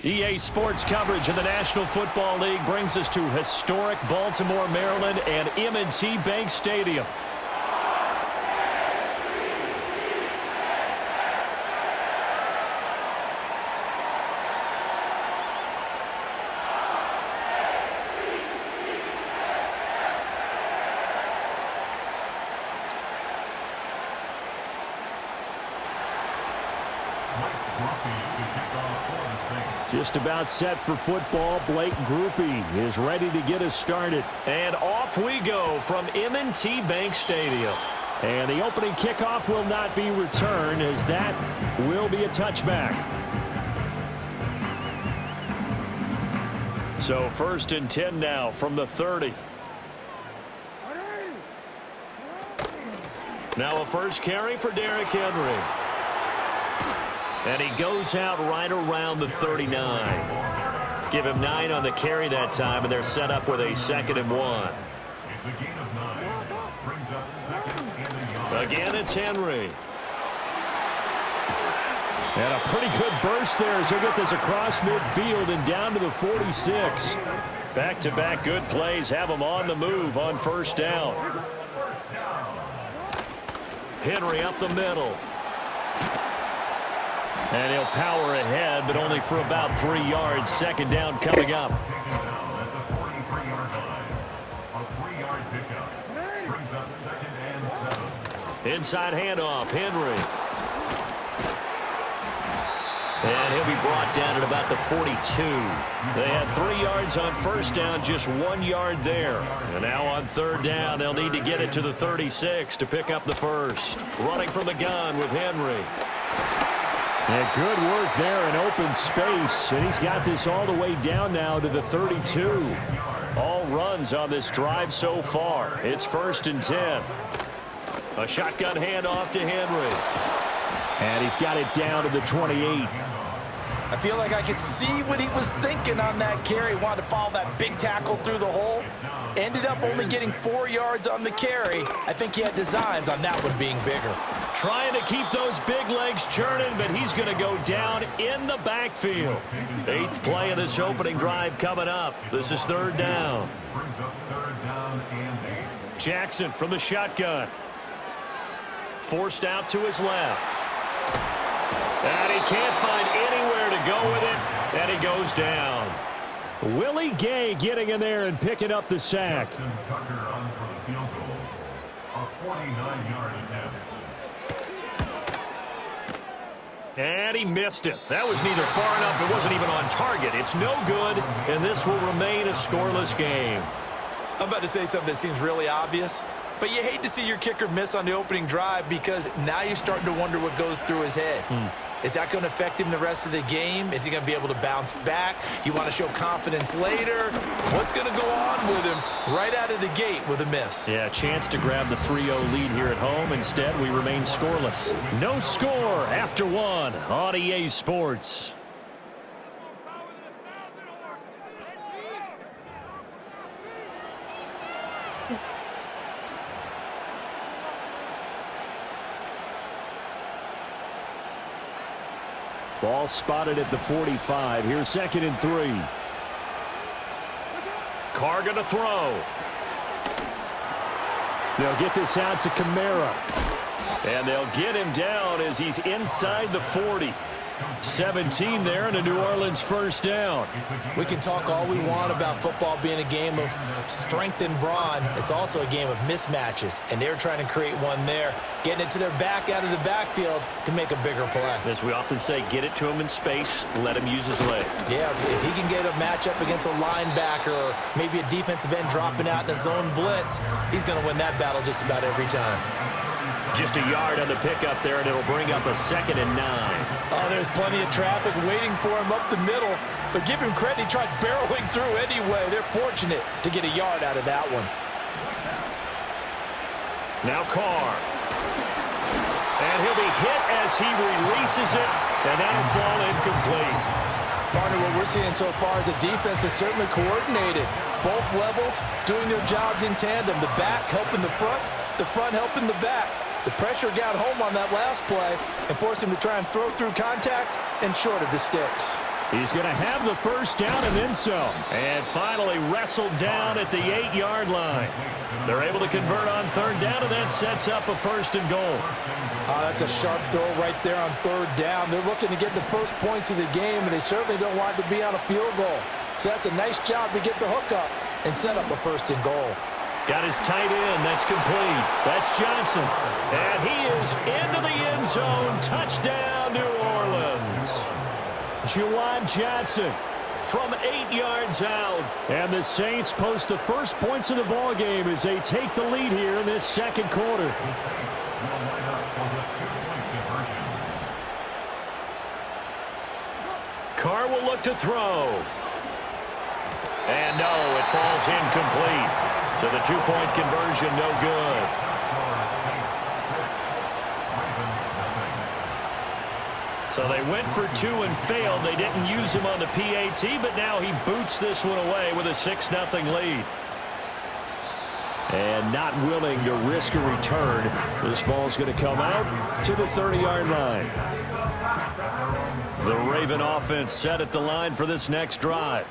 EA Sports coverage of the National Football League brings us to historic Baltimore, Maryland and M&T Bank Stadium. Just about set for football. Blake Groupie is ready to get us started. And off we go from M&T Bank Stadium. And the opening kickoff will not be returned, as that will be a touchback. So 1st and 10 now from the 30. Now a first carry for Derrick Henry. And he goes out right around the 39. Give him 9 on the carry that time, and they're set up with a 2nd and 1. It's a gain of 9. Brings up 2nd and a yard. Again, it's Henry. And a pretty good burst there as he'll get this across midfield and down to the 46. Back-to-back good plays have him on the move on 1st down. Henry up the middle. And he'll power ahead, but only for about 3 yards. 2nd down coming up. Taken down at the 43-yard line. A 3-yard pickup. Brings up 2nd and 7. Inside handoff, Henry. And he'll be brought down at about the 42. They had 3 yards on 1st down, just 1 yard there. And now on 3rd down, they'll need to get it to the 36 to pick up the first. Running from the gun with Henry. And good work there in open space. And he's got this all the way down now to the 32. All runs on this drive so far. It's 1st and 10. A shotgun handoff to Henry. And he's got it down to the 28. I feel like I could see what he was thinking on that carry. Wanted to follow that big tackle through the hole. Ended up only getting 4 yards on the carry. I think he had designs on that one being bigger. Trying to keep those big legs churning, but he's going to go down in the backfield. 8th play of this opening drive coming up. This is 3rd down. Brings up 3rd down and 8. Jackson from the shotgun. Forced out to his left. And he can't find anywhere to go with it, and he goes down. Willie Gay getting in there and picking up the sack. Justin Tucker on for the field goal. A 49-yard attempt. And he missed it. That was neither far enough. It wasn't even on target. It's no good, and this will remain a scoreless game. I'm about to say something that seems really obvious, but you hate to see your kicker miss on the opening drive because now you're starting to wonder what goes through his head. Is that going to affect him the rest of the game? Is he going to be able to bounce back? You want to show confidence later? What's going to go on with him right out of the gate with a miss? Yeah, chance to grab the 3-0 lead here at home. Instead, we remain scoreless. No score after 1 on EA Sports. Ball spotted at the 45. Here's 2nd and 3. Carr going to throw. They'll get this out to Kamara. And they'll get him down as he's inside the 40. 17 there and a New Orleans 1st down. We can talk all we want about football being a game of strength and brawn. It's also a game of mismatches, and they're trying to create one there, getting it to their back out of the backfield to make a bigger play. As we often say, get it to him in space, let him use his leg. Yeah, if he can get a matchup against a linebacker or maybe a defensive end dropping out in a zone blitz, he's going to win that battle just about every time. Just a yard on the pickup there, and it'll bring up a 2nd and 9. Oh, there's plenty of traffic waiting for him up the middle. But give him credit, he tried barreling through anyway. They're fortunate to get a yard out of that one. Now Carr. And he'll be hit as he releases it, and that'll fall incomplete. Partner, what we're seeing so far is a defense is certainly coordinated. Both levels doing their jobs in tandem. The back helping the front helping the back. The pressure got home on that last play and forced him to try and throw through contact and short of the sticks. He's going to have the first down and then some. And finally wrestled down at the 8-yard line. They're able to convert on third down, and that sets up a first and goal. That's a sharp throw right there on third down. They're looking to get the first points of the game, and they certainly don't want it to be on a field goal. So that's a nice job to get the hook up and set up a first and goal. Got his tight end. That's complete. That's Johnson. And he is into the end zone. Touchdown, New Orleans. Juwan Johnson from 8 yards out. And the Saints post the first points of the ball game as they take the lead here in this second quarter. Carr will look to throw. And no, it falls incomplete. So the two-point conversion no good. So they went for two and failed. They didn't use him on the PAT, but now he boots this one away with a 6-0 lead. And not willing to risk a return. This ball's going to come out to the 30-yard line. The Raven offense set at the line for this next drive.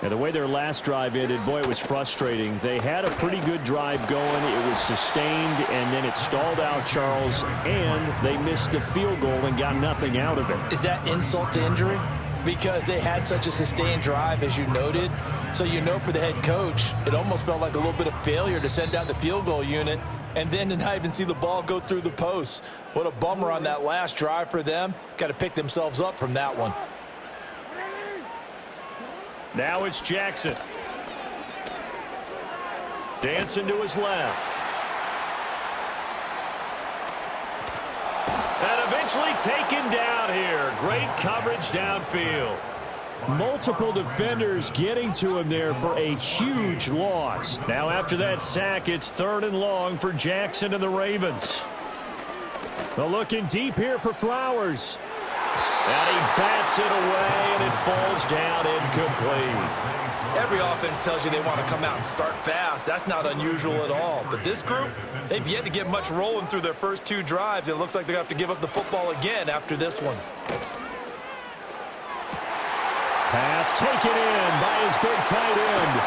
And the way their last drive ended, boy, it was frustrating. They had a pretty good drive going. It was sustained, and then it stalled out, Charles, and they missed the field goal and got nothing out of it. Is that insult to injury? Because they had such a sustained drive, as you noted. So you know for the head coach, it almost felt like a little bit of failure to send out the field goal unit and then to not even see the ball go through the posts. What a bummer on that last drive for them. Got to pick themselves up from that one. Now it's Jackson. Dancing to his left. And eventually taken down here. Great coverage downfield. Multiple defenders getting to him there for a huge loss. Now after that sack, it's 3rd and long for Jackson and the Ravens. They're looking deep here for Flowers. And he bats it away, and it falls down incomplete. Every offense tells you they want to come out and start fast. That's not unusual at all. But this group, they've yet to get much rolling through their first 2 drives. It looks like they're going to have to give up the football again after this one. Pass taken in by his big tight end.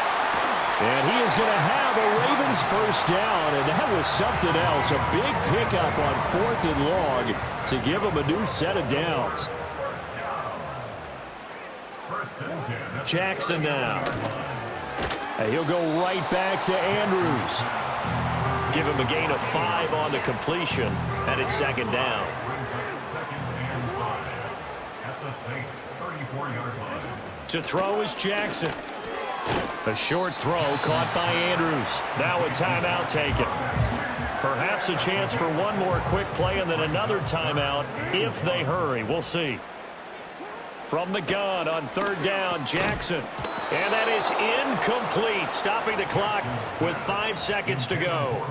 And he is going to have a Ravens first down, and that was something else. A big pickup on 4th and long to give him a new set of downs. Jackson now. And he'll go right back to Andrews. Give him a gain of 5 on the completion, and it's 2nd down. To throw is Jackson. A short throw caught by Andrews. Now a timeout taken. Perhaps a chance for one more quick play and then another timeout if they hurry. We'll see. From the gun on 3rd down, Jackson. And that is incomplete, stopping the clock with 5 seconds to go.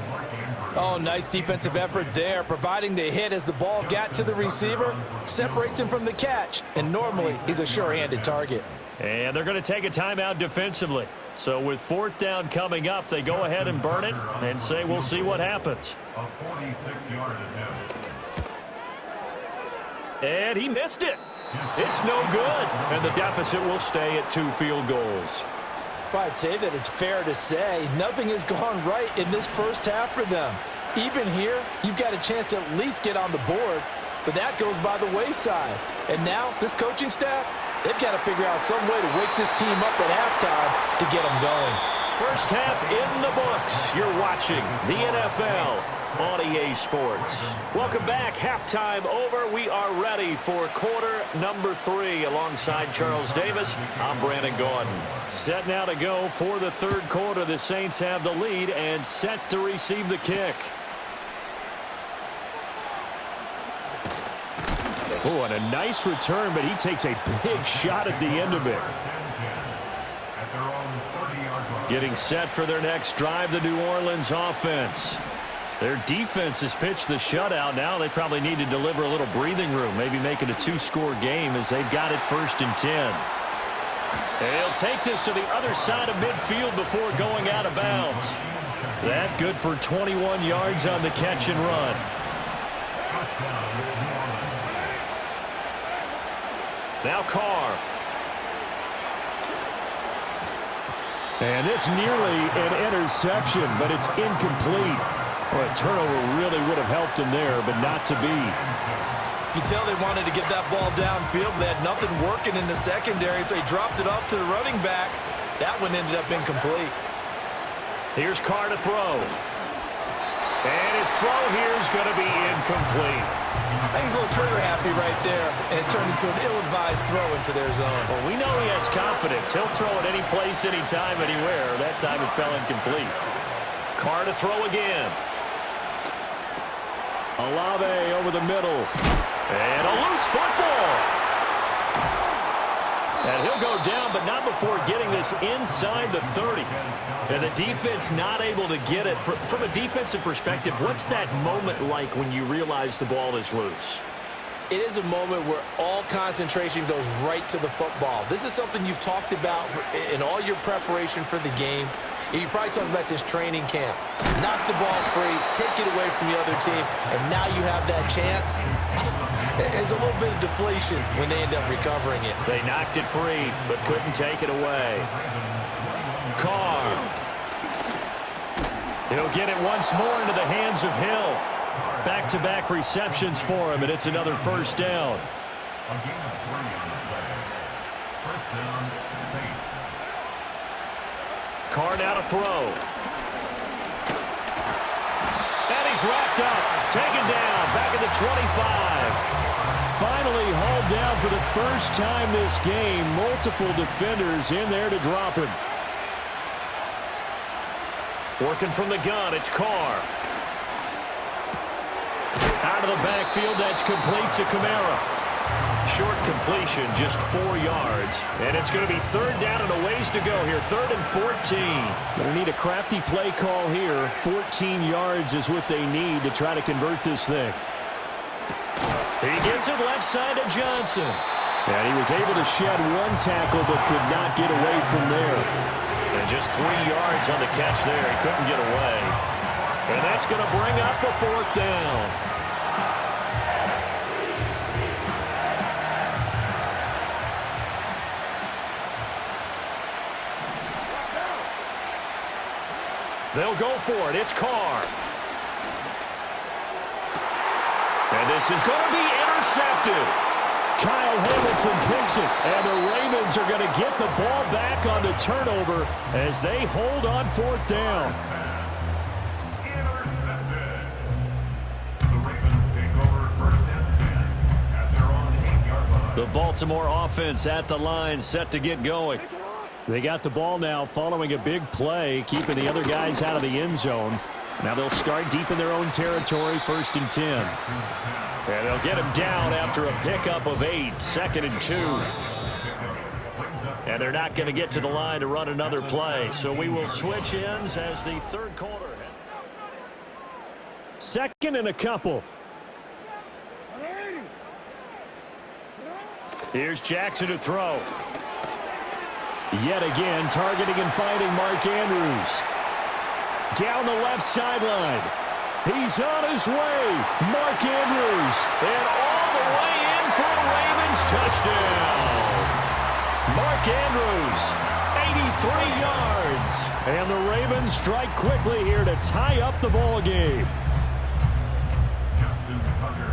Oh, nice defensive effort there, providing the hit as the ball got to the receiver, separates him from the catch, and normally he's a sure-handed target. And they're going to take a timeout defensively. So with 4th down coming up, they go ahead and burn it and say we'll see what happens. A 46-yard attempt. And he missed it. It's no good. And the deficit will stay at 2 field goals. Well, I'd say that it's fair to say nothing has gone right in this first half for them. Even here, you've got a chance to at least get on the board, but that goes by the wayside. And now, this coaching staff, they've got to figure out some way to wake this team up at halftime to get them going. First half in the books. You're watching the NFL on EA Sports. Welcome back. Halftime over. We are ready for quarter number 3. Alongside Charles Davis, I'm Brandon Gordon. Set now to go for the 3rd quarter. The Saints have the lead and set to receive the kick. Oh, and a nice return, but he takes a big shot at the end of it. Getting set for their next drive, the New Orleans offense. Their defense has pitched the shutout. Now they probably need to deliver a little breathing room, maybe make it a 2-score game as they've got it 1st and 10. And he'll take this to the other side of midfield before going out of bounds. That good for 21 yards on the catch and run. Now Carr. And this nearly an interception, but it's incomplete. Well, a turnover really would have helped him there, but not to be. You can tell they wanted to get that ball downfield. They had nothing working in the secondary, so he dropped it off to the running back. That one ended up incomplete. Here's Carr to throw. And his throw here is going to be incomplete. I think he's a little trigger happy right there, and it turned into an ill-advised throw into their zone. Well, we know he has confidence. He'll throw it any place, anytime, anywhere. That time it fell incomplete. Carr to throw again. Olave over the middle. And a loose football. And he'll go down, but not before getting this inside the 30. And the defense not able to get it. From a defensive perspective, what's that moment like when you realize the ball is loose? It is a moment where all concentration goes right to the football. This is something you've talked about in all your preparation for the game. You probably talked about since training camp. Knock the ball free, take it away from the other team, and now you have that chance. There's a little bit of deflation when they end up recovering it. They knocked it free, but couldn't take it away. Carr. He'll get it once more into the hands of Hill. Back-to-back receptions for him, and it's another first down. A gain of 3 on the play. First down, Saints. Carr now to throw. And he's wrapped up. Taken down. Back at the 25. Finally hauled down for the first time this game. Multiple defenders in there to drop him. Working from the gun, it's Carr. Out of the backfield, that's complete to Kamara. Short completion, just 4 yards. And it's going to be third down and a ways to go here. 3rd and 14. Going to need a crafty play call here. 14 yards is what they need to try to convert this thing. He gets it left side to Johnson. And he was able to shed one tackle but could not get away from there. And just 3 yards on the catch there. He couldn't get away. And that's going to bring up a 4th down. They'll go for it. It's Carr. And this is going to be intercepted. Kyle Hamilton picks it. And the Ravens are going to get the ball back on the turnover as they hold on 4th down. Intercepted. The Ravens take over first and 10 at their own 8-yard line. The Baltimore offense at the line, set to get going. They got the ball now following a big play, keeping the other guys out of the end zone. Now they'll start deep in their own territory, 1st and 10. And they'll get him down after a pickup of 8, 2nd and 2. And they're not going to get to the line to run another play. So we will switch ends as the 3rd quarter. 2nd and a couple. Here's Jackson to throw. Yet again, targeting and finding Mark Andrews. Down the left sideline. He's on his way. Mark Andrews. And all the way in for a Ravens touchdown. Mark Andrews, 83 yards. And the Ravens strike quickly here to tie up the ball game.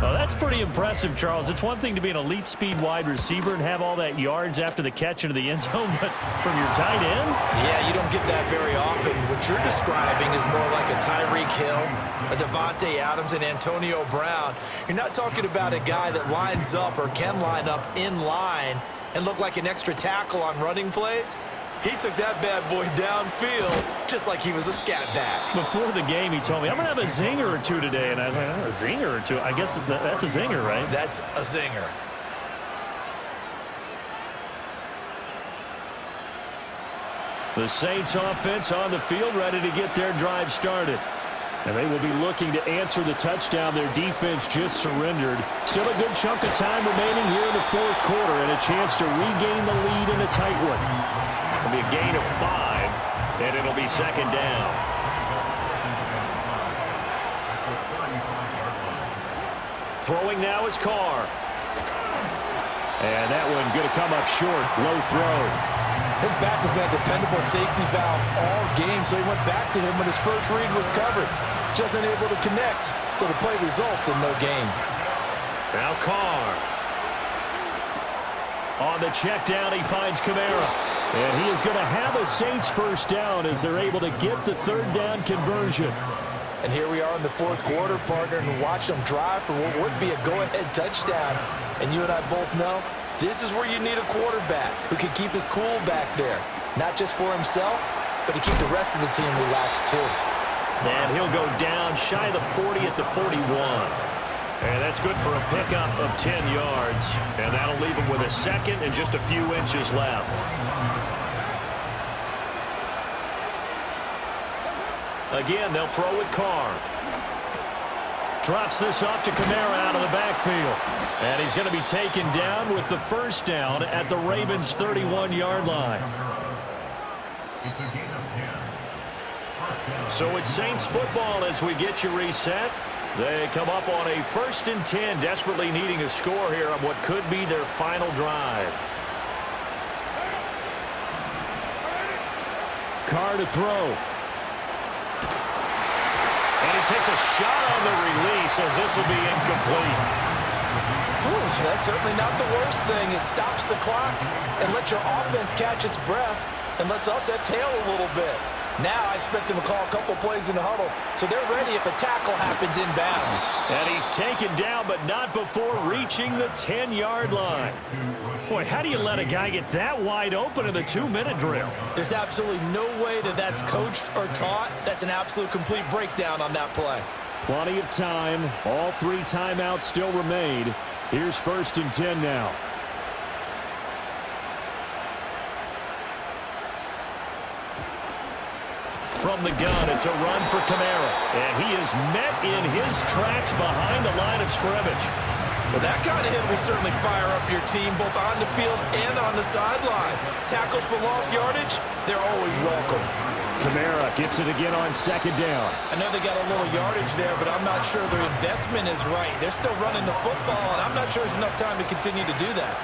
Oh, that's pretty impressive, Charles. It's one thing to be an elite speed wide receiver and have all that yards after the catch into the end zone, but from your tight end? Yeah, you don't get that very often. What you're describing is more like a Tyreek Hill, a Devontae Adams, and Antonio Brown. You're not talking about a guy that lines up or can line up in line and look like an extra tackle on running plays. He took that bad boy downfield just like he was a scat back. Before the game, he told me, I'm going to have a zinger or two today. And I was like, oh, a zinger or two? I guess that's a zinger, right? That's a zinger. The Saints offense on the field, ready to get their drive started. And they will be looking to answer the touchdown their defense just surrendered. Still a good chunk of time remaining here in the 4th quarter and a chance to regain the lead in a tight one. It'll be a gain of 5, and it'll be 2nd down. Throwing now is Carr. And that one going to come up short. Low throw. His back has been a dependable safety valve all game, so he went back to him when his first read was covered. Just unable to connect, so the play results in no gain. Now Carr. On the check down, he finds Kamara. And he is going to have a Saints first down as they're able to get the third down conversion. And here we are in the fourth quarter, partner, and watch them drive for what would be a go-ahead touchdown. And you and I both know this is where you need a quarterback who can keep his cool back there. Not just for himself, but to keep the rest of the team relaxed too. And he'll go down shy of the 40 at the 41. And that's good for a pickup of 10 yards. And that'll leave him with a second and just a few inches left. Again, they'll throw with Carr. Drops this off to Kamara out of the backfield. And he's going to be taken down with the first down at the Ravens' 31-yard line. It's a gain of 10. So it's Saints football as we get you reset. They come up on a 1st and 10, desperately needing a score here on what could be their final drive. Carr to throw. And he takes a shot on the release as this will be incomplete. Ooh, that's certainly not the worst thing. It stops the clock and lets your offense catch its breath and lets us exhale a little bit. Now I expect them to call a couple plays in the huddle, so they're ready if a tackle happens in bounds. And he's taken down, but not before reaching the 10-yard line. Boy, how do you let a guy get that wide open in the 2-minute drill? There's absolutely no way that that's coached or taught. That's an absolute complete breakdown on that play. Plenty of time. All 3 timeouts still remain. Here's 1st and 10 now. From the gun, it's a run for Kamara. And he is met in his tracks behind the line of scrimmage. Well, that kind of hit will certainly fire up your team both on the field and on the sideline. Tackles for lost yardage, they're always welcome. Kamara gets it again on 2nd down. I know they got a little yardage there, but I'm not sure their investment is right. They're still running the football, and I'm not sure there's enough time to continue to do that.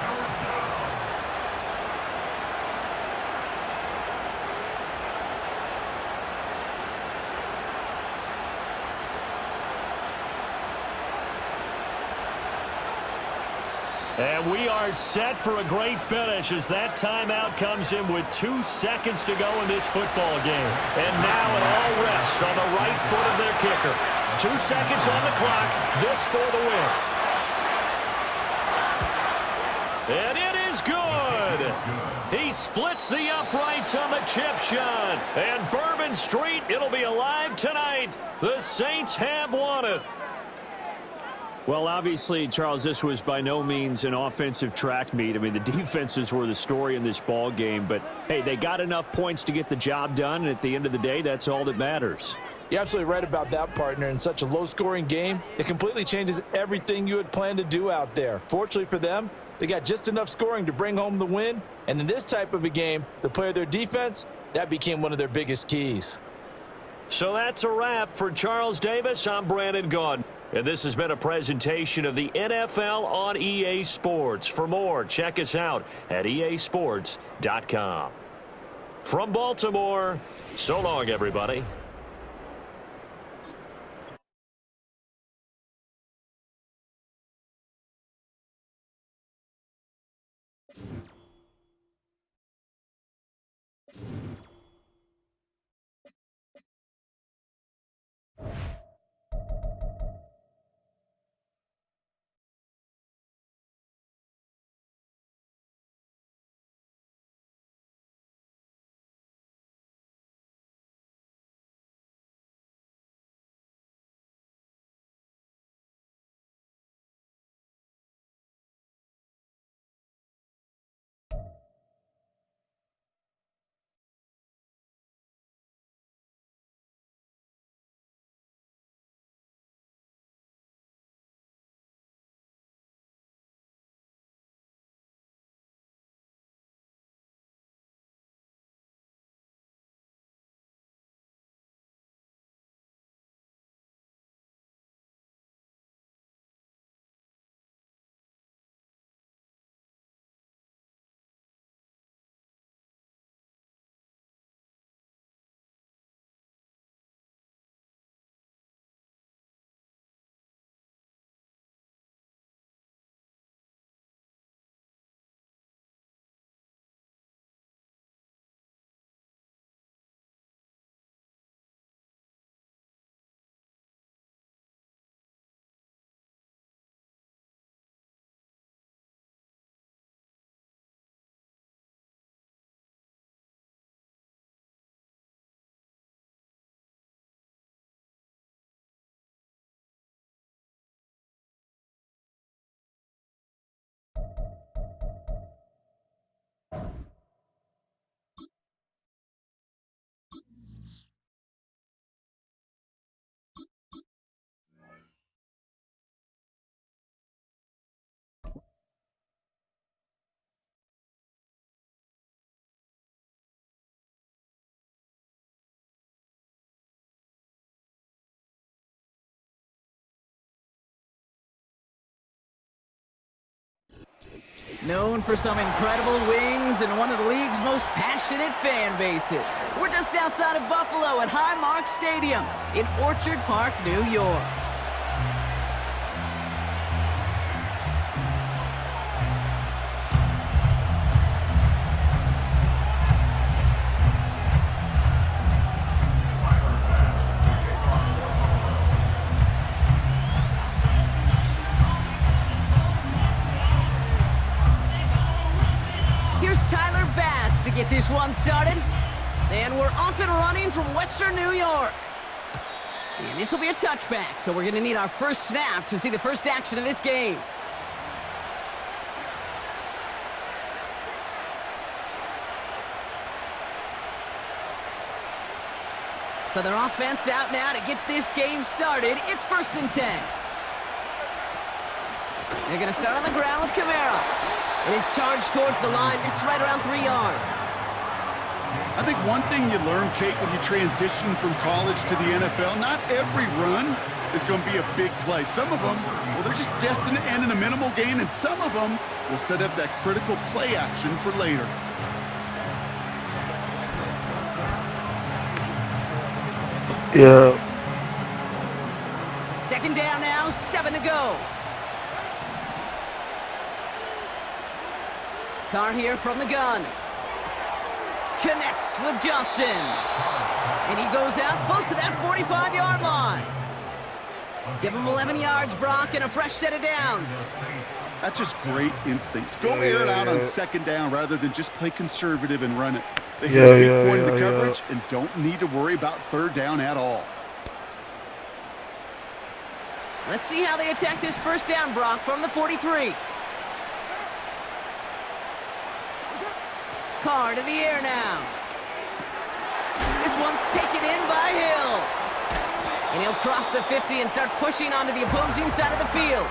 And we are set for a great finish as that timeout comes in with 2 seconds to go in this football game. And now it all rests on the right foot of their kicker. 2 seconds on the clock. This for the win. And it is good. He splits the uprights on the chip shot. And Bourbon Street, it'll be alive tonight. The Saints have won it. Well, obviously, Charles, this was by no means an offensive track meet. I mean, the defenses were the story in this ball game. But, hey, they got enough points to get the job done, and at the end of the day, that's all that matters. You're absolutely right about that, partner. In such a low-scoring game, it completely changes everything you had planned to do out there. Fortunately for them, they got just enough scoring to bring home the win. And in this type of a game, to play their defense, that became one of their biggest keys. So that's a wrap for Charles Davis. I'm Brandon Gaudin. And this has been a presentation of the NFL on EA Sports. For more, check us out at easports.com. From Baltimore, so long, everybody. known for some incredible wings and one of the league's most passionate fan bases. We're just outside of Buffalo at Highmark Stadium in Orchard Park, New York. To get this one started, and we're off and running from Western New York. And this will be a touchback, so we're going to need our first snap to see the first action of this game. So their offense out now to get this game started. It's 1st and 10. They're going to start on the ground with Kamara. It is charged towards the line. It's right around 3 yards. I think one thing you learn, Kate, when you transition from college to the NFL, not every run is going to be a big play. Some of them, well, they're just destined to end in a minimal gain, and some of them will set up that critical play action for later. Yeah. 2nd down now, 7 to go. Carr here from the gun. Connects with Johnson. And he goes out close to that 45-yard line. Give him 11 yards, Brock, and a fresh set of downs. That's just great instincts. Go air it out on 2nd down rather than just play conservative and run it. They hit a big point of the coverage and don't need to worry about 3rd down at all. Let's see how they attack this 1st down, Brock, from the 43. Carr to the air now. This one's taken in by Hill. And he'll cross the 50 and start pushing onto the opposing side of the field.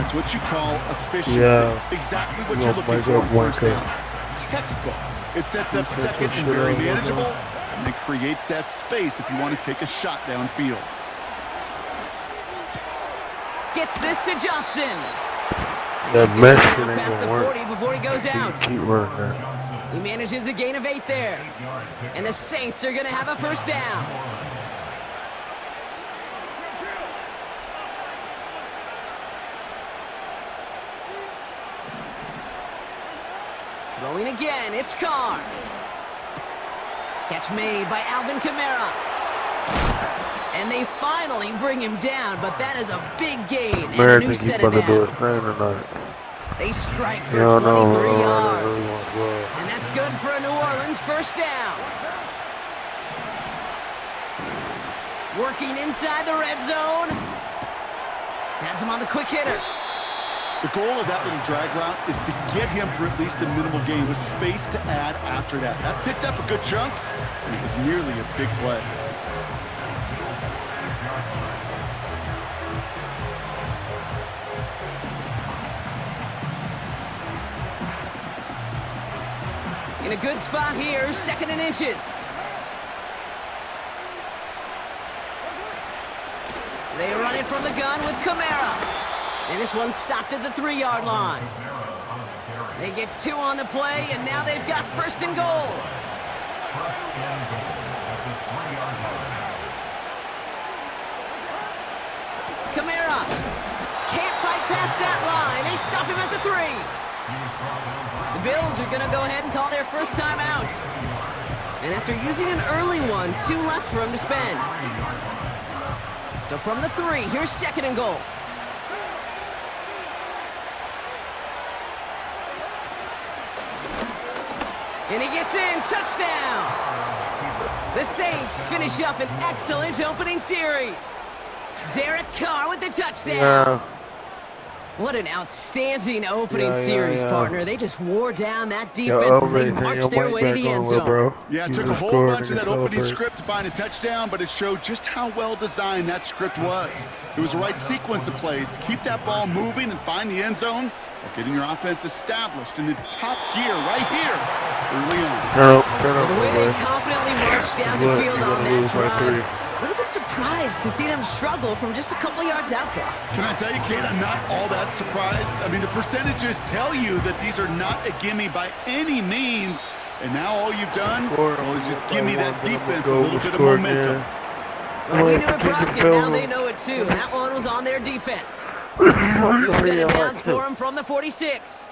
That's what you call efficiency. Yeah. Exactly what you're looking for on 1st down. Textbook. It sets up 2nd and very manageable, and it creates that space if you want to take a shot downfield. Gets this to Johnson. That mesh shit ain't Past the gonna 40 work. before he goes out. Keep running that. He manages a gain of 8 there. And the Saints are going to have a 1st down. Throwing again, it's Carr. Catch made by Alvin Kamara. And they finally bring him down, but that is a big gain and a new set of downs. They strike for 23 yards. And that's good for a New Orleans 1st down. Working inside the red zone. Has him on the quick hitter. The goal of that little drag route is to get him for at least a minimal gain with space to add after that. That picked up a good chunk, and it was nearly a big play. In a good spot here, 2nd and inches. They run it from the gun with Kamara. And this one's stopped at the 3-yard line. They get 2 on the play, and now they've got 1st and goal. Kamara can't fight past that line. They stop him at the 3. The Bills are going to go ahead and call their 1st time out. And after using an early one, 2 left for him to spend. So from the 3, here's 2nd and goal. And he gets in, touchdown! The Saints finish up an excellent opening series. Derek Carr with the touchdown. Yeah. What an outstanding opening series, partner. They just wore down that defense as they marched their way to the end zone. Yeah, it took a whole bunch of that opening script to find a touchdown, but it showed just how well designed that script was. It was the right sequence of plays to keep that ball moving and find the end zone while getting your offense established in its top gear right here early on. The way they confidently marched down the field on that drive. Look at bit surprised to see them struggle from just a couple yards out, Brock. Can I tell you, Kate, I'm not all that surprised. I mean, the percentages tell you that these are not a gimme by any means. And now all you've done is just give me that defense a little bit of momentum. We knew it, Brock, and now they know it too. That one was on their defense. You'll set it down for him from the 46.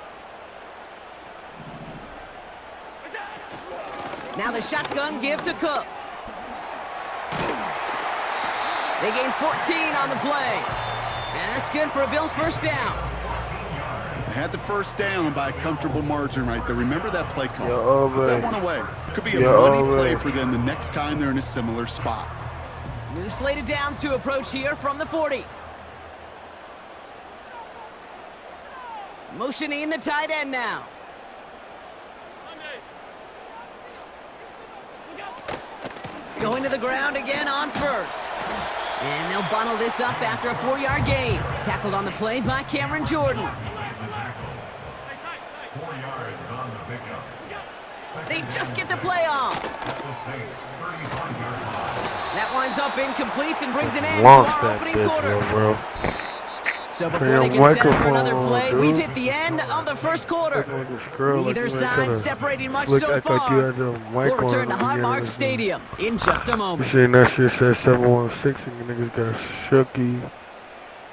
Now the shotgun give to Cook. They gain 14 on the play. And that's good for a Bills first down. They had the first down by a comfortable margin right there. Remember that play call. Put that one away. Could be a money play for them the next time they're in a similar spot. New slated downs to approach here from the 40. Motioning the tight end now. Going to the ground again on first. And they'll bundle this up after a 4-yard gain. Tackled on the play by Cameron Jordan. 4 yards on the pickup. They just get the play off. That winds up incomplete and brings an end to our opening quarter. Bro. So before they can set up for another play, we've hit the end of the first quarter. Neither side separating much so far. We'll return to Highmark Stadium in just a moment. You seen that shit said 716 and you niggas got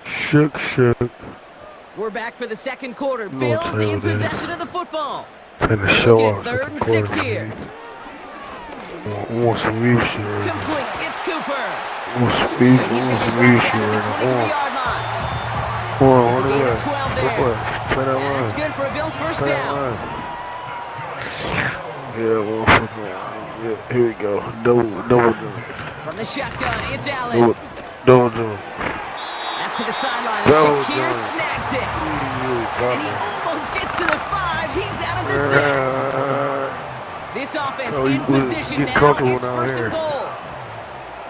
shook. We're back for the second quarter. Bills in possession of the football. Trying to show Looking off. at 3rd and 6 here. Want some new shit. Complete. It's Cooper. Want some And he's going to be brought down at the 23-yard line. It's a gain of 12 there. That's good for a Bills first down. Yeah, here we go. Double. From the shotgun, it's Allen. Double. That's to the sideline. And Shakir snags it. And he almost gets to the 5. He's out of the 6. This offense in position now. It's first and goal.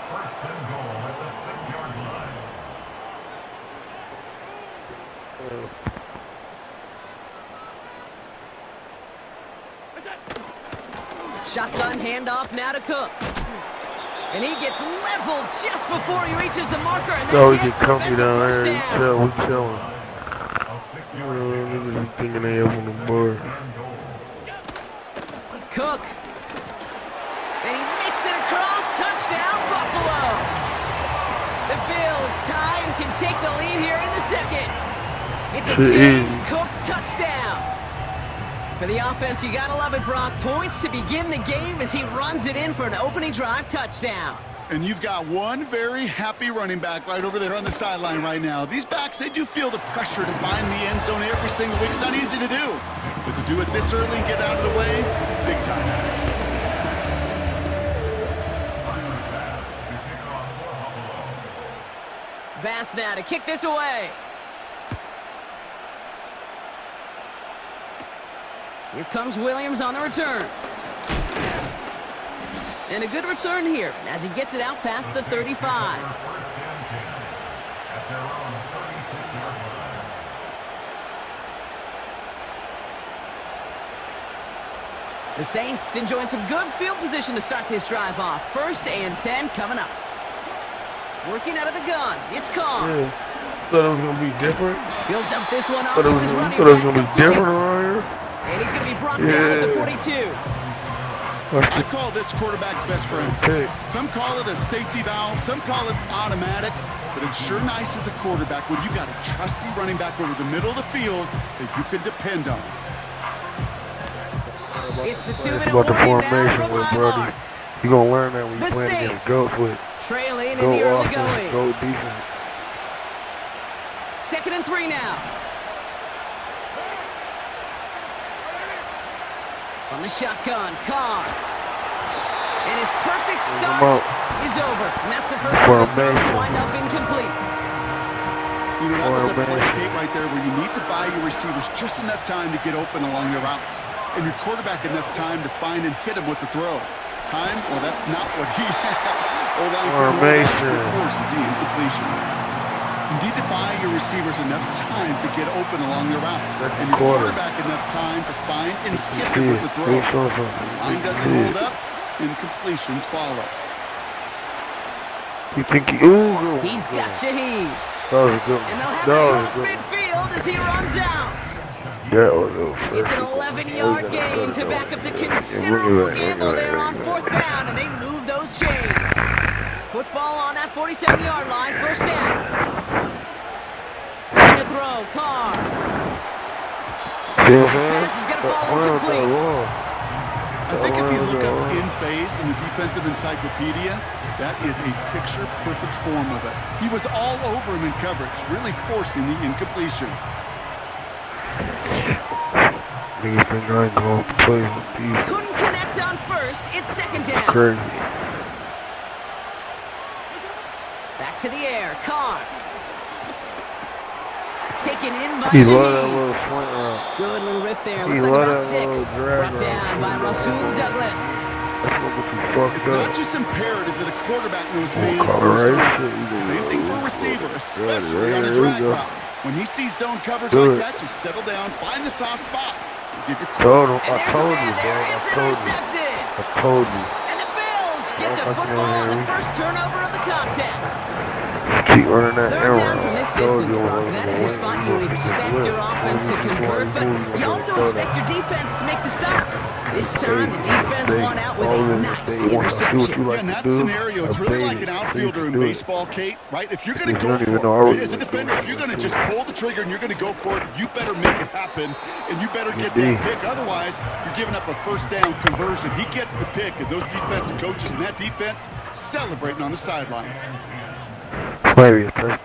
First and goal at the 6-yard line. Shotgun handoff now to Cook. And he gets leveled just before he reaches the marker. And So we then get comfy down there. We chilling. A 6-yard Niggas thinking they up on the board. Cook. And he makes it across. Touchdown, Buffalo. The Bills tie and can take the lead here in the second. It's a James Cook touchdown. For the offense, you gotta love it, Brock. Points to begin the game as he runs it in for an opening drive touchdown. And you've got one very happy running back right over there on the sideline right now. These backs, they do feel the pressure to find the end zone every single week. It's not easy to do. But to do it this early and get out of the way, big time. Bass now to kick this away. Here comes Williams on the return. And a good return here as he gets it out past the 35. The Saints enjoying some good field position to start this drive off. 1st and 10 coming up. Working out of the gun. It's Kong. Yeah. Thought it was going to be different. He'll dump this one off Thought to his running it was going to be back. different around here. And he's going to be brought down at the 42. I call this quarterback's best friend. Some call it a safety valve, some call it automatic, but it's sure nice as a quarterback when you got a trusty running back over the middle of the field that you can depend on. It's the It's 2-minute about the warning now formation from with Highmark. Brody. You're going to learn that when The you play against Saints goats with trailing in go the early offense, going. go defense. 2nd and 3 now. From the shotgun, Carr. And his perfect start is over. And that's the first one to start to wind up incomplete. You know, that was a play, Kate, right there where you need to buy your receivers just enough time to get open along your routes. And your quarterback enough time to find and hit him with the throw. Time? Well, that's not what he had. Formation. Forces the incompletion. You need to buy your receivers enough time to get open along your route. And your quarterback enough time to find and hit him with the throw. Line doesn't hold up, incompletions follow. You think he... Ooh, He's got Shaheed. that was a good one. And they'll have That it was across a good one. midfield as he runs out. That was a first. It's an 11-yard gain to back up the considerable gamble there on fourth down, and they move those chains. Football on that 47-yard line, first down. And a throw, Carr. This pass is going to fall incomplete. I think if you look up in phase in the defensive encyclopedia, that is a picture-perfect form of it. He was all over him in coverage, really forcing the incompletion. Niggas think I ain't going to play with these. Couldn't connect on first. It's second down. Crazy. Back to the air. Carr. Taken in by He loved that Shaheed. little slant route. Good little rip there. He Looks like let about that 6. little drag Brought down by route. Rasul Douglas. That's what gets you fucked It's up. not just imperative that a quarterback knows man Call or right zone. shit, either Same way. thing for a receiver, especially on a There drag we go. route. When he sees zone coverage Do like it. that, just settle down, find the soft spot, and give your Told him. And I there's a told you, man bro. there. I It's told you. intercepted. I told you. And the Bills get the Fucking football on the Henry. first turnover of the contest. Keep running that Third arrow. down from this I told distance, you Brock. I That was is a gonna spot win. you expect your offense to convert, but you also expect your defense to make the stop. This time, the defense won out with a nice interception. Yeah, in that scenario, it's really like an outfielder in baseball, Kate, right? If you're going to go for it, right, as a defender, if you're going to just pull the trigger and you're going to go for it, you better make it happen, and you better get that pick. Otherwise, you're giving up a first down conversion. He gets the pick, and those defensive coaches and that defense celebrating on the sidelines. Maybe a touchdown.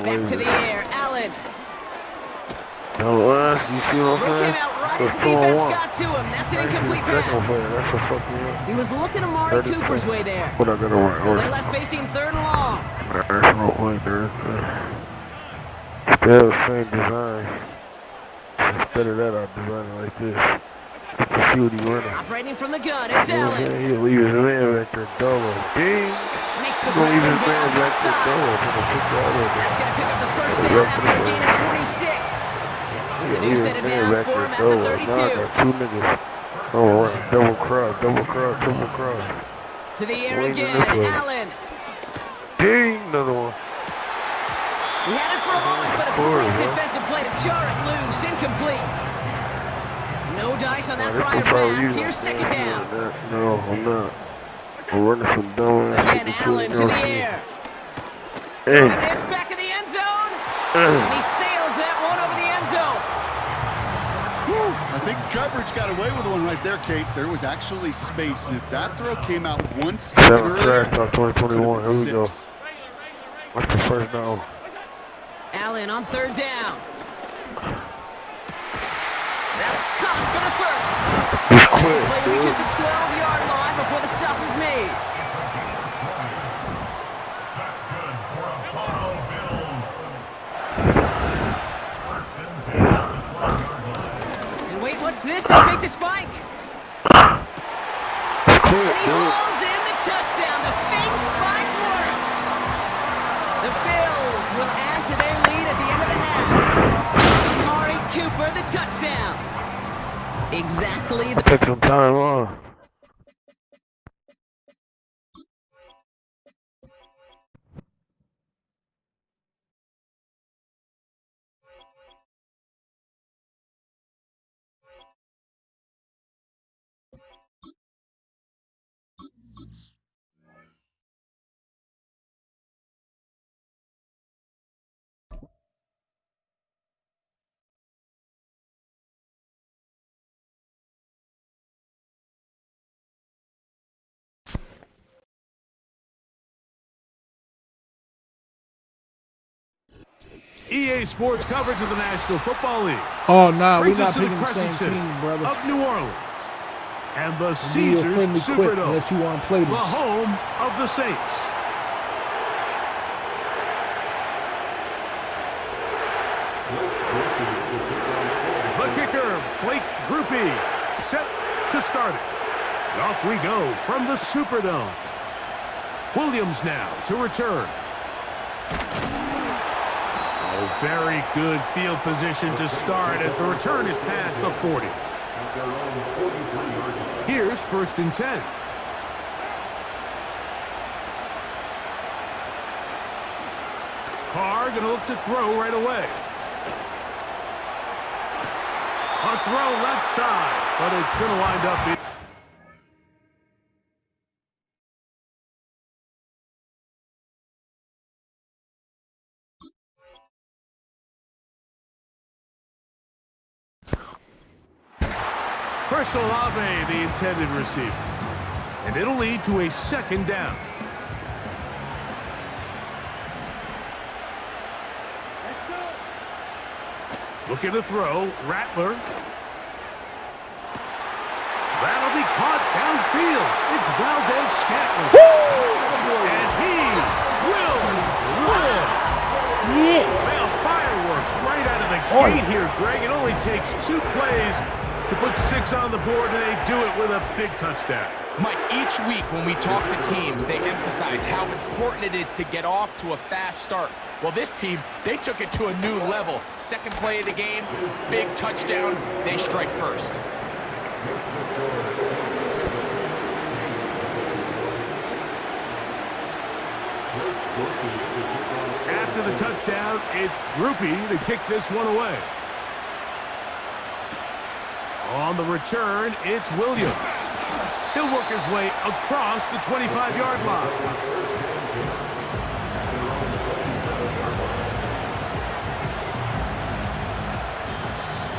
Back to the air, Allen. You see what I'm Throw saying? came out right as That's the 2 on defense 1. got to him. That's an That's incomplete the second pass. play. That's a fucking He was looking Amari Cooper's way there. What I gotta run? So they're left facing third and long. That's no point there. Still same design. Instead of that, I'll design it like this. Just to see what he's running. Operating from the gun, it's You know what I'm Allen. saying? He'll leave his man back there double. Ding! Makes the He's gonna leave grab his and man bounds back there outside. double. It's gonna take that over. That's going to pick up the first down after a gain of 26. It's a new set of downs for him at the 32. Now I got 2 niggas. Oh, right. Double cross, triple cross. To the air Wayne again, this way. Allen. Ding! Another one. He had it for a moment, but a great defensive play to jar it loose. Incomplete. No dice on that prior pass. Here's second down. No, I'm not. I'm running some dumb ass. Again, Allen to the air. Hey. And this back in the end zone. And he sails that one over the end zone. I think the coverage got away with one right there, Kate. There was actually space, and if that throw came out 1 second Seven earlier, trash talk 2021. Here we go. 6. What's the first down? Allen on third down. That's caught for the first. He's This quick, play dude. reaches the 12-yard line before the stop is made. And wait, what's this? They make the spike. And he hauls in the touchdown. The fake spike works. The Bills will add to their lead at the end of the half. Amari Cooper, the touchdown. Exactly the Take some time off. EA Sports coverage of the National Football League Oh, nah, we're brings not us to the picking the Crescent same City team, brother. of New Orleans and the Be a Caesars friendly quick Superdome, unless you want to play the them. home of the Saints. The kicker, Blake Groupie, set to start it. And off we go from the Superdome. Williams now to return. Oh, very good field position to start as the return is past the 40. Here's 1st and 10. Carr going to look to throw right away. A throw left side, but it's going to wind up being... Olave, the intended receiver. And it'll lead to a second down. Looking to throw, Rattler. That'll be caught downfield. It's Valdez Scantling. And he will score. Well, fireworks right out of the gate here, Greg. It only takes 2 plays to put 6 on the board, and they do it with a big touchdown. Mike, each week when we talk to teams, they emphasize how important it is to get off to a fast start. Well, this team, they took it to a new level. Second play of the game, big touchdown, they strike first. After the touchdown, it's Groupie to kick this one away. On the return, it's Williams. He'll work his way across the 25-yard line.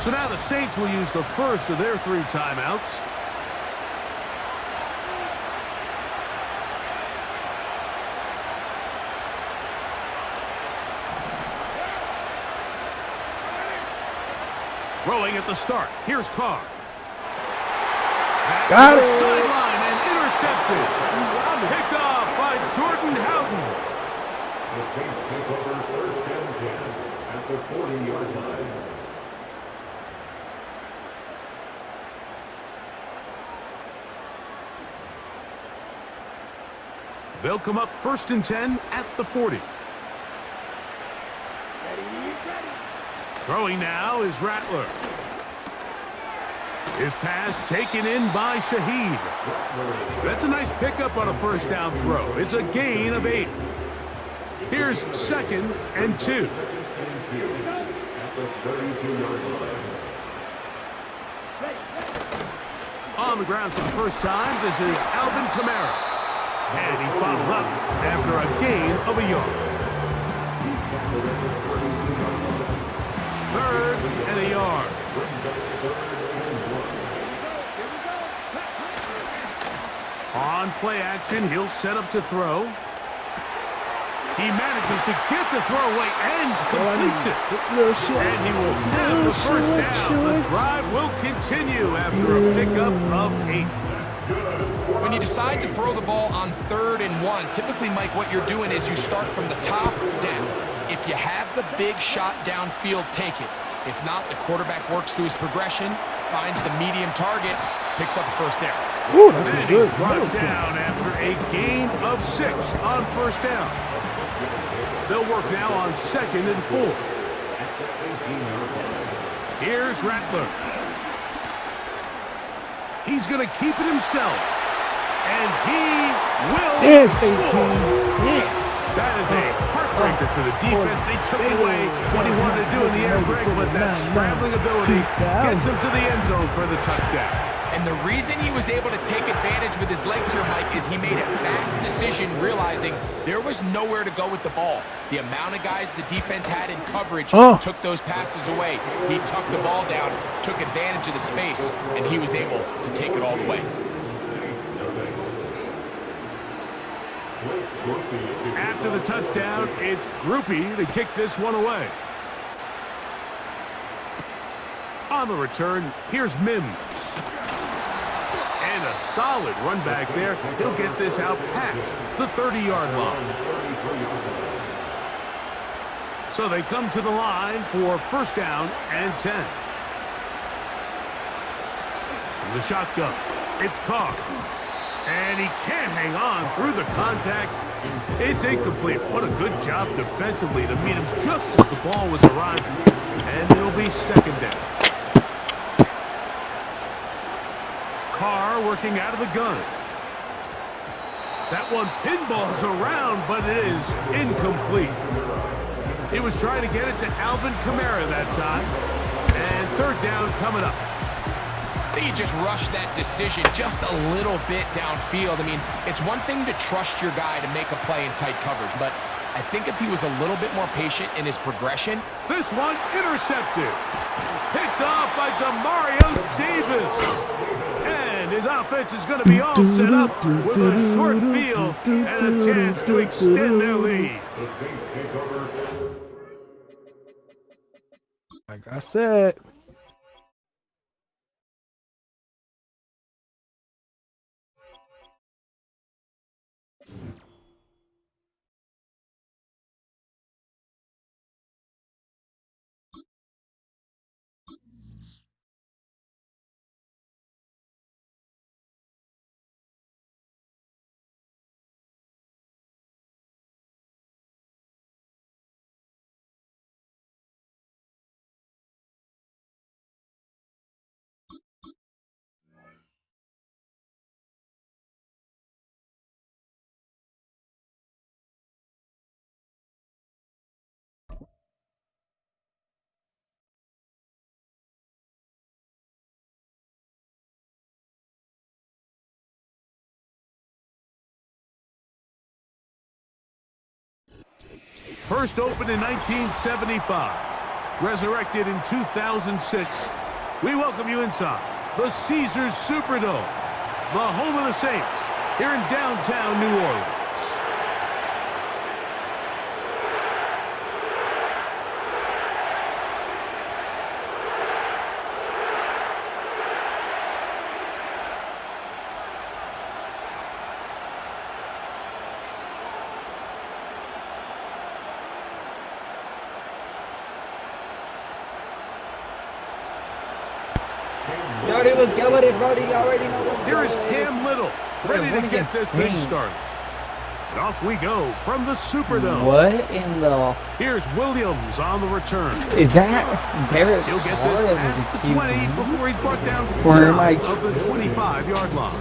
So now the Saints will use the first of their 3 timeouts. Throwing at the start. Here's Carr. Got it. Sideline and intercepted. Picked off by Jordan Houghton. The Saints take over first and 10 at the 40-yard line. They'll come up first and 10 at the 40. Throwing now is Rattler. His pass taken in by Shaheed. That's a nice pickup on a first down throw. It's a gain of 8. Here's second and 2. On the ground for the first time, this is Alvin Kamara. And he's bottled up after a gain of a yard. Third and a yard. On play action, he'll set up to throw. He manages to get the throw away and completes it. And he will have the first down. The drive will continue after a pickup of 8. When you decide to throw the ball on 3rd and 1, typically, Mike, what you're doing is you start from the top down. If you have the big shot downfield, take it. If not, the quarterback works through his progression, finds the medium target, picks up a first down. Then he's brought down after a gain of 6 on first down. They'll work now on 2nd and 4. Here's Rattler. He's going to keep it himself. And he will score. That is a heartbreaker for the defense. They took away what he wanted to do in the air, Greg, but that scrambling ability gets him to the end zone for the touchdown. And the reason he was able to take advantage with his legs here, Mike, is he made a fast decision realizing there was nowhere to go with the ball. The amount of guys the defense had in coverage took those passes away. He tucked the ball down, took advantage of the space, and he was able to take it all the way. After the touchdown, it's Groupie to kick this one away. On the return, here's Mims. And a solid run back there. He'll get this out past the 30-yard line. So they come to the line for first down and 10. From the shotgun, it's Carr. And he can't hang on through the contact. It's incomplete. What a good job defensively to meet him just as the ball was arriving. And it'll be second down. Carr working out of the gun. That one pinballs around, but it is incomplete. He was trying to get it to Alvin Kamara that time. And third down coming up. I think he just rushed that decision just a little bit downfield. I mean, it's one thing to trust your guy to make a play in tight coverage, but I think if he was a little bit more patient in his progression. This one intercepted. Picked off by Demario Davis. And his offense is going to be all set up with a short field and a chance to extend their lead. Like I said. First opened in 1975, resurrected in 2006. We welcome you inside the Caesars Superdome, the home of the Saints, here in downtown New Orleans. You already was with it, buddy. You already know what. Here is Cam Little, ready to get this thing started. And off we go from the Superdome. What in the? Here's Williams on the return. Is that Derek? He'll get this past the 20 before he's brought down to of the 25-yard line.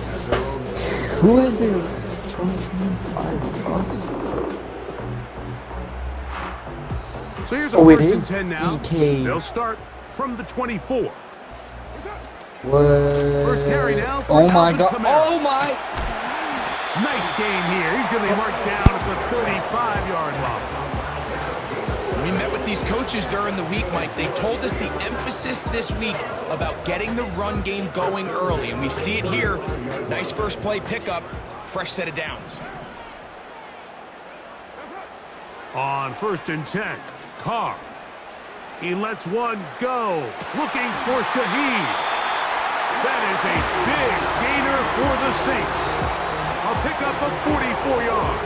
Who is it? 25 plus? So here's a first and 10 now. They'll start from the 24. What? First carry now for oh my Alvin God! Kamara. Oh my! Nice game here. He's going to be marked down at the 35-yard line. We met with these coaches during the week, Mike. They told us the emphasis this week about getting the run game going early, and we see it here. Nice first play pickup, fresh set of downs. On first and 10, Carr. He lets one go, looking for Shaheed. That is a big gainer for the Saints. A pickup of 44 yards.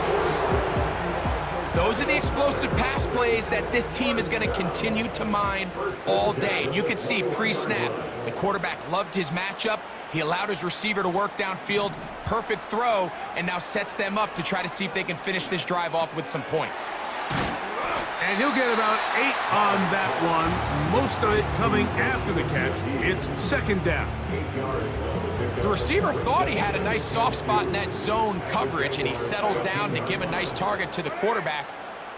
Those are the explosive pass plays that this team is going to continue to mine all day. And you can see pre-snap, the quarterback loved his matchup. He allowed his receiver to work downfield, perfect throw, and now sets them up to try to see if they can finish this drive off with some points. And he'll get about 8 on that one, most of it coming after the catch. It's second down. The receiver thought he had a nice soft spot in that zone coverage, and he settles down to give a nice target to the quarterback.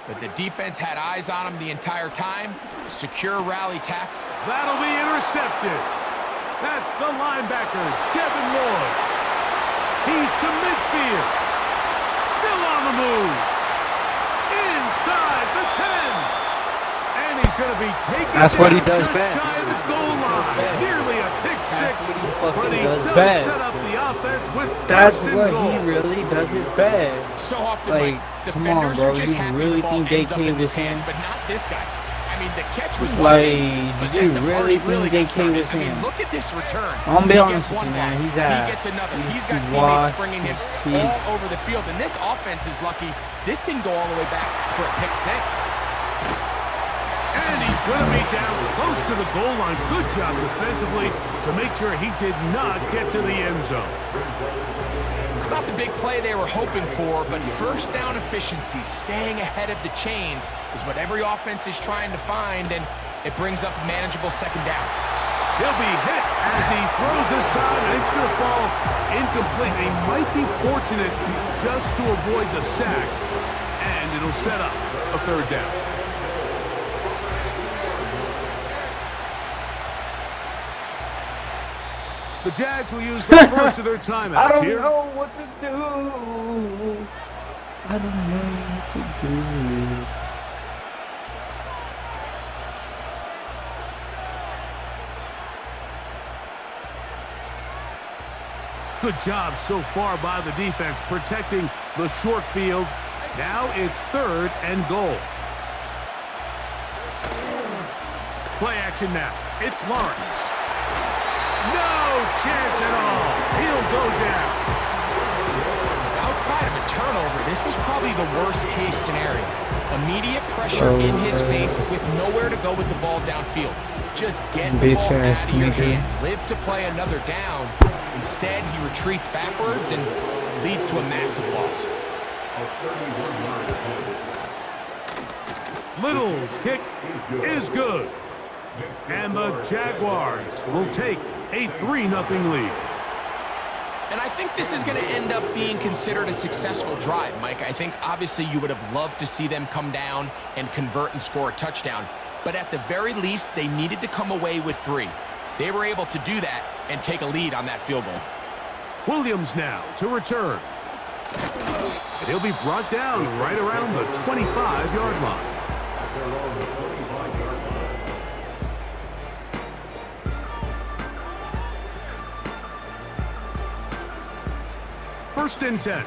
But the defense had eyes on him the entire time. Secure rally tackle. That'll be intercepted. That's the linebacker, Devin Lloyd. He's to midfield. Still on the move. Inside the 10. And he's going to be taken That's what he does just best. shy of the goal line. Nearly a pick six. But he does does best. set up the offense with That's first and what goal. he really does his best. So often, Like, Mike, come on, defenders bro. are just You happy really the ball think they ends up came in his with him? hands, but not this guy. I mean, the catch was one Like, thing, but did you then the really party think they got came started. with I mean, him? look at this return. I'm gonna be He honest gets with one you, man. block. He's He gets another. He's got teammates washed, springing him his cheeks. all over the field. And this offense is lucky. This didn't go all the way back for a pick six. And he's going to be down close to the goal line. Good job defensively to make sure he did not get to the end zone. It's not the big play they were hoping for, but first down efficiency, staying ahead of the chains, is what every offense is trying to find, and it brings up a manageable second down. He'll be hit as he throws this time, and it's going to fall incomplete. He might be fortunate just to avoid the sack, and it'll set up a third down. The Jags will use the first of their timeouts I don't here. know what to do. I don't know what to do. Good job so far by the defense protecting the short field. Now it's 3rd and goal. Play action now. It's Lawrence. No chance at all. He'll go down. Outside of a turnover, this was probably the worst-case scenario. Immediate pressure in his face with nowhere to go with the ball downfield. Just get the ball out of your hand. Live to play another down. Instead, he retreats backwards and leads to a massive loss. Little's kick is good. And the Jaguars will take a 3-0 lead. And I think this is going to end up being considered a successful drive, Mike. I think obviously you would have loved to see them come down and convert and score a touchdown. But at the very least, they needed to come away with 3. They were able to do that and take a lead on that field goal. Williams now to return. And he'll be brought down right around the 25-yard line. First and 10.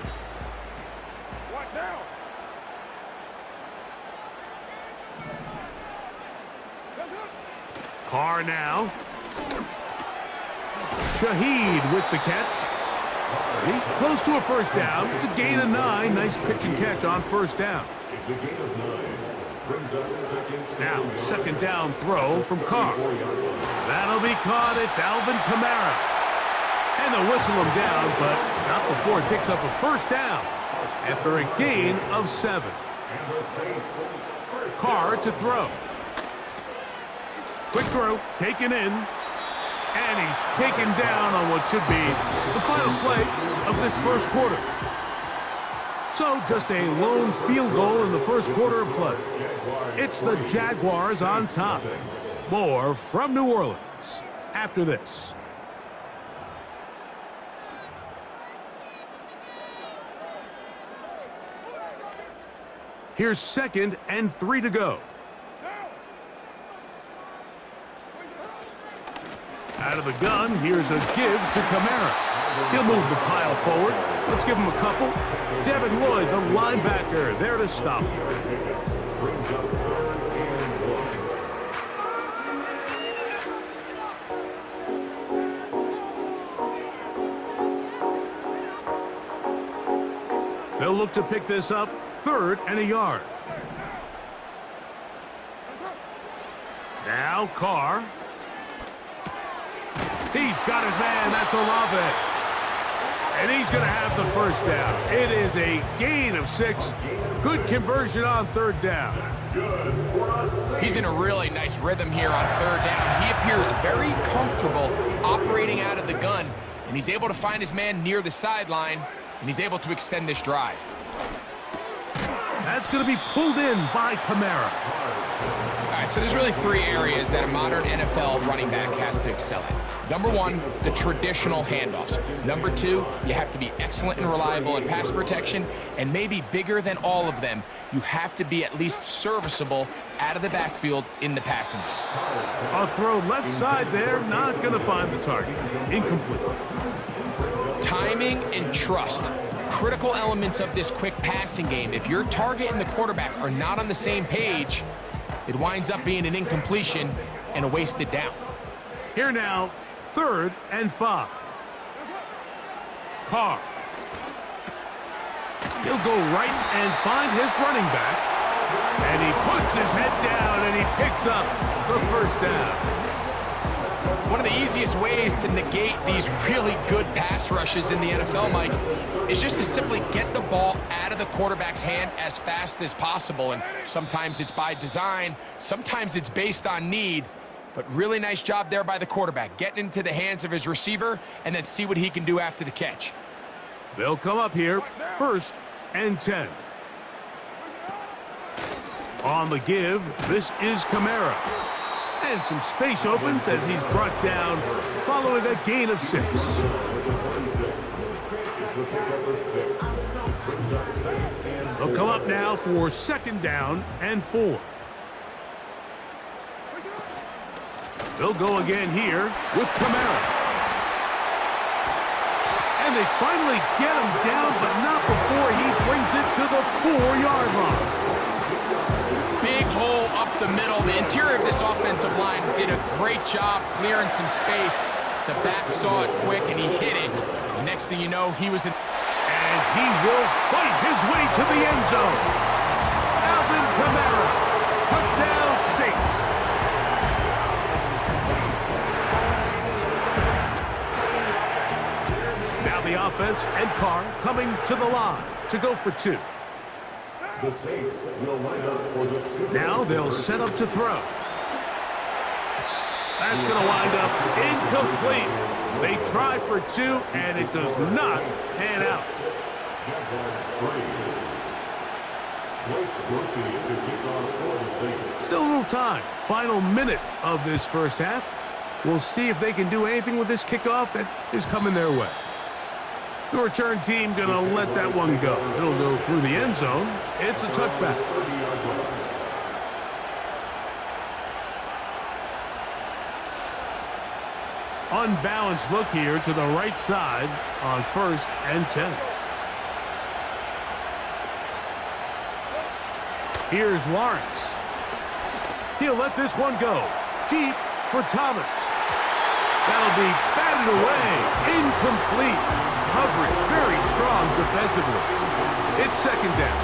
Carr now. Shaheed with the catch. He's close to a first down. It's a gain of 9. Nice pitch and catch on first down. It's a gain of 9. Brings up Now, second down throw from Carr. That'll be caught. It's Alvin Kamara. And they'll whistle him down, but not before he picks up a first down after a gain of 7. Carr to throw. Quick throw, taken in. And he's taken down on what should be the final play of this first quarter. So just a lone field goal in the first quarter of play. It's the Jaguars on top. More from New Orleans after this. Here's 2nd and 3 to go. Out of the gun, here's a give to Kamara. He'll move the pile forward. Let's give him a couple. Devin Lloyd, the linebacker, there to stop. They'll look to pick this up, 3rd and a yard. Now Carr. He's got his man. That's Olave. And he's going to have the first down. It is a gain of 6. Good conversion on 3rd down. He's in a really nice rhythm here on 3rd down. He appears very comfortable operating out of the gun, and he's able to find his man near the sideline, and he's able to extend this drive. That's going to be pulled in by Kamara. All right, so there's really 3 areas that a modern NFL running back has to excel in. Number 1, the traditional handoffs. Number 2, you have to be excellent and reliable in pass protection. And maybe bigger than all of them, you have to be at least serviceable out of the backfield in the passing game. A throw left side there, not going to find the target. Incomplete. Timing and trust. Critical elements of this quick passing game. If your target and the quarterback are not on the same page, it winds up being an incompletion and a wasted down. Here now, 3rd and 5. Carr. He'll go right and find his running back. And he puts his head down and he picks up the first down. One of the easiest ways to negate these really good pass rushes in the NFL, Mike, is just to simply get the ball out of the quarterback's hand as fast as possible. And sometimes it's by design, sometimes it's based on need. But really nice job there by the quarterback, getting into the hands of his receiver and then see what he can do after the catch. They'll come up here, 1st and 10. On the give, this is Kamara. And some space opens as he's brought down following a gain of 6. They'll come up now for 2nd down and 4. They'll go again here with Kamara. And they finally get him down, but not before he brings it to the 4-yard line. Big hole up the middle. The interior of this offensive line did a great job clearing some space. The back saw it quick, and he hit it. The next thing you know, he was in... And he will fight his way to the end zone. Alvin Kamara, touchdown Saints. Now the offense and Carr coming to the line to go for 2. The Saints will line up for the 2. Now they'll set up to throw. That's going to wind up incomplete. They try for 2, and it does not pan out. Still a little time. Final minute of this first half. We'll see if they can do anything with this kickoff that is coming their way. The return team going to let that one go. It'll go through the end zone. It's a touchback. Unbalanced look here to the right side on 1st and 10. Here's Lawrence. He'll let this one go. Deep for Thomas. That'll be batted away. Incomplete. Coverage very strong defensively. It's 2nd down.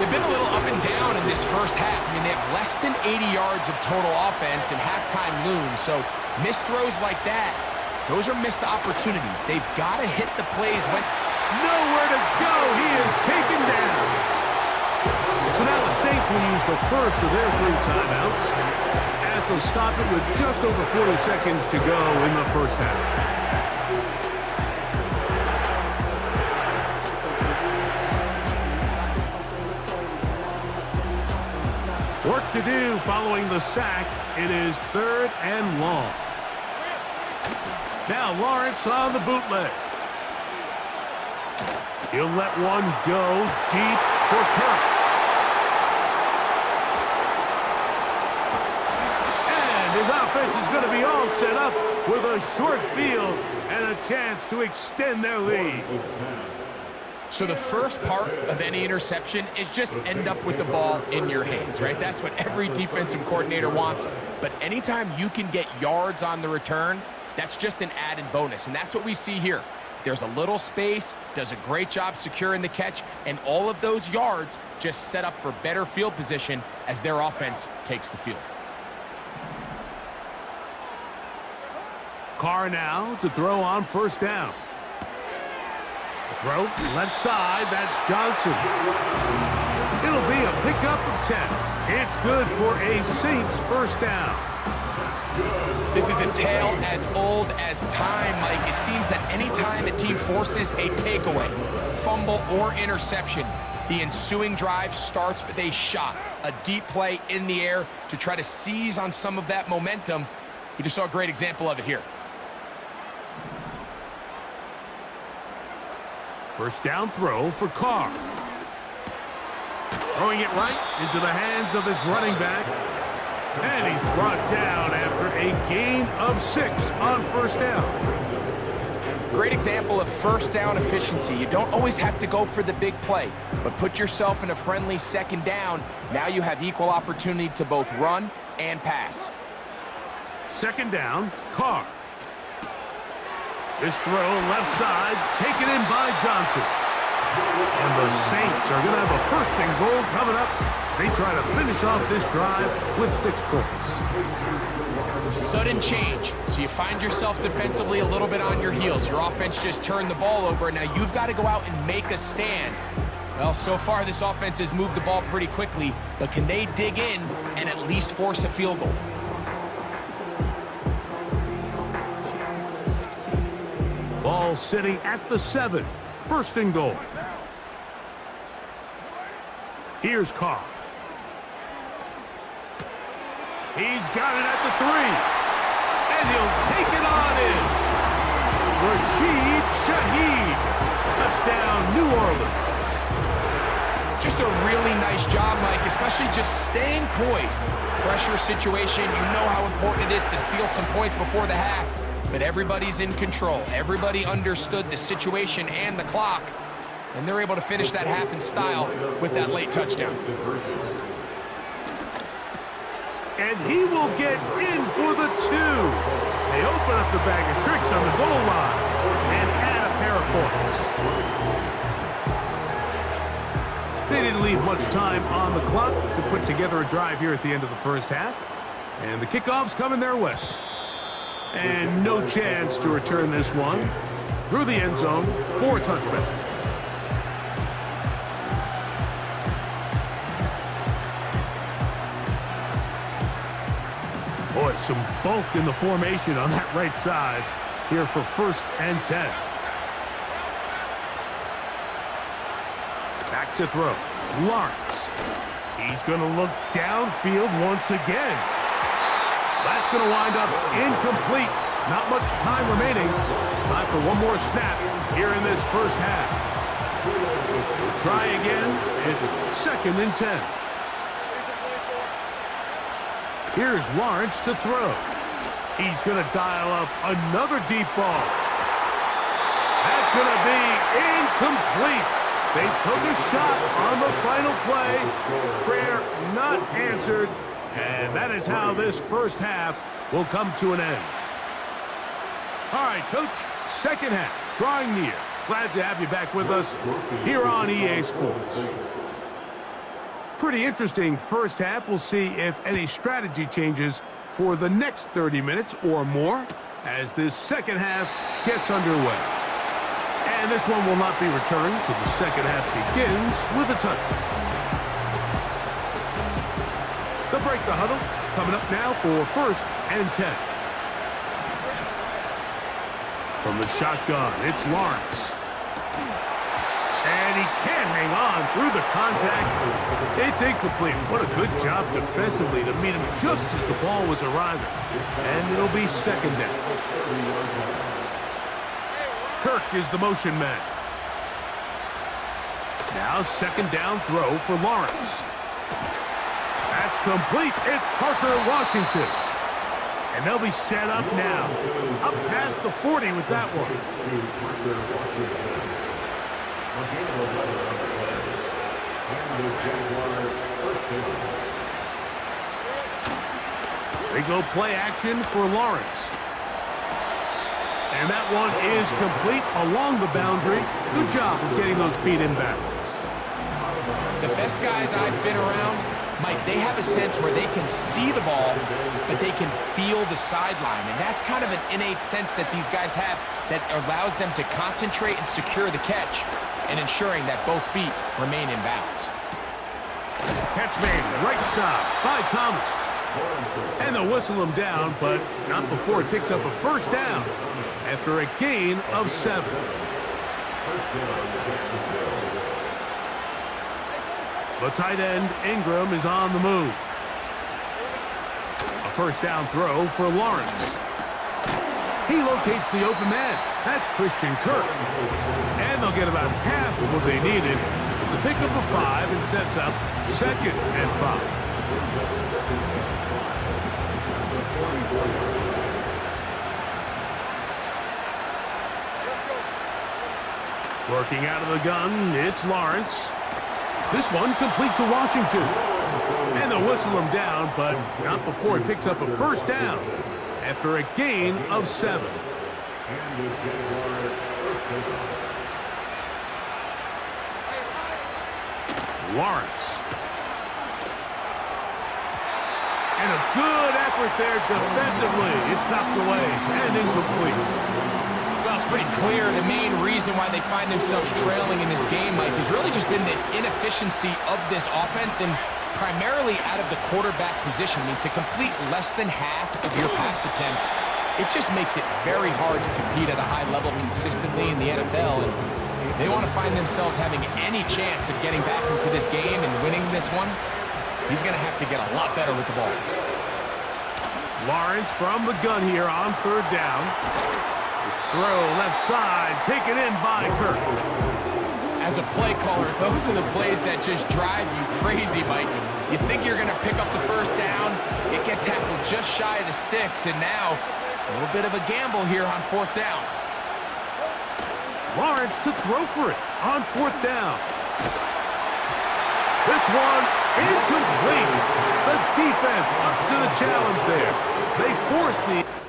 They've been a little up and down in this first half. I mean, they have less than 80 yards of total offense and halftime looms. So missed throws like that, those are missed opportunities. They've got to hit the plays when... Nowhere to go. He is taken down. So now the Saints will use the first of their 3 timeouts as they'll stop it with just over 40 seconds to go in the first half. Work to do following the sack. It is 3rd and long. Now Lawrence on the bootleg. He'll let one go deep for Kirk. And his offense is going to be all set up with a short field and a chance to extend their lead. So the first part of any interception is just end up with the ball in your hands, right? That's what every defensive coordinator wants. But anytime you can get yards on the return, that's just an added bonus. And that's what we see here. There's a little space, does a great job securing the catch, and all of those yards just set up for better field position as their offense takes the field. Carr now to throw on 1st down. Throw left side, that's Johnson. It'll be a pickup of 10. It's good for a Saints 1st down. This is a tale as old as time, Mike. It seems that anytime a team forces a takeaway, fumble, or interception, the ensuing drive starts with a shot, a deep play in the air to try to seize on some of that momentum. You just saw a great example of it here. 1st down throw for Carr. Throwing it right into the hands of his running back. And he's brought down after a gain of 6 on 1st down. Great example of 1st down efficiency. You don't always have to go for the big play, but put yourself in a friendly 2nd down. Now you have equal opportunity to both run and pass. 2nd down, Carr. This throw left side, taken in by Johnson. And the Saints are going to have a 1st and goal coming up. They try to finish off this drive with 6 points. Sudden change. So you find yourself defensively a little bit on your heels. Your offense just turned the ball over. Now you've got to go out and make a stand. Well, so far this offense has moved the ball pretty quickly, but can they dig in and at least force a field goal? Ball sitting at the 7. 1st and goal. Here's Carr. He's got it at the 3. And he'll take it on in. Rashid Shaheed. Touchdown, New Orleans. Just a really nice job, Mike, especially just staying poised. Pressure situation, you know how important it is to steal some points before the half. But everybody's in control. Everybody understood the situation and the clock. And they're able to finish that half in style with that late touchdown. And he will get in for the 2. They open up the bag of tricks on the goal line and add a pair of points. They didn't leave much time on the clock to put together a drive here at the end of the first half. And the kickoff's coming their way. And no chance to return this one through the end zone for a touchback. Boy, some bulk in the formation on that right side here for 1st and 10. Back to throw. Lawrence. He's going to look downfield once again. That's going to wind up incomplete. Not much time remaining. Time for one more snap here in this first half. We'll try again. It's 2nd and 10. Here's Lawrence to throw. He's going to dial up another deep ball. That's going to be incomplete. They took a shot on the final play. Prayer not answered. And that is how this first half will come to an end. All right, Coach, second half, drawing near. Glad to have you back with us here on EA Sports. Pretty interesting first half. We'll see if any strategy changes for the next 30 minutes or more as this second half gets underway. And this one will not be returned, so the second half begins with a touchdown. They'll break the huddle. Coming up now for 1st and 10. From the shotgun, it's Lawrence. And he can't hang on through the contact. It's incomplete. What a good job defensively to meet him just as the ball was arriving. And it'll be 2nd down. Kirk is the motion man. Now 2nd down throw for Lawrence. That's complete. It's Parker Washington. And they'll be set up now. Up past the 40 with that one. They go play action for Lawrence. And that one is complete along the boundary. Good job of getting those feet in bounds. The best guys I've been around, Mike, they have a sense where they can see the ball, but they can feel the sideline. And that's kind of an innate sense that these guys have that allows them to concentrate and secure the catch and ensuring that both feet remain in bounds. Catch made right side by Thomas. And they'll whistle him down, but not before he picks up a 1st down after a gain of 7. The tight end, Ingram, is on the move. A 1st down throw for Lawrence. He locates the open man. That's Christian Kirk. And they'll get about half of what they needed. It's a pickup of 5 and sets up 2nd and 5. Working out of the gun, it's Lawrence. This one complete to Washington. And they'll whistle him down, but not before he picks up a 1st down after a gain of 7. Lawrence. And a good effort there defensively. It's knocked away and incomplete. Well, it's pretty clear the main reason why they find themselves trailing in this game, Mike, has really just been the inefficiency of this offense and primarily out of the quarterback position. I mean, to complete less than half of your pass attempts, it just makes it very hard to compete at a high level consistently in the NFL. And if they want to find themselves having any chance of getting back into this game and winning this one, he's going to have to get a lot better with the ball. Lawrence from the gun here on third down. His throw left side, taken in by Kirk. As a play caller, those are the plays that just drive you crazy, Mike. You think you're going to pick up the first down, it get tackled just shy of the sticks, and now a little bit of a gamble here on fourth down. Lawrence to throw for it on fourth down. This one incomplete. The defense up to the challenge there. They force the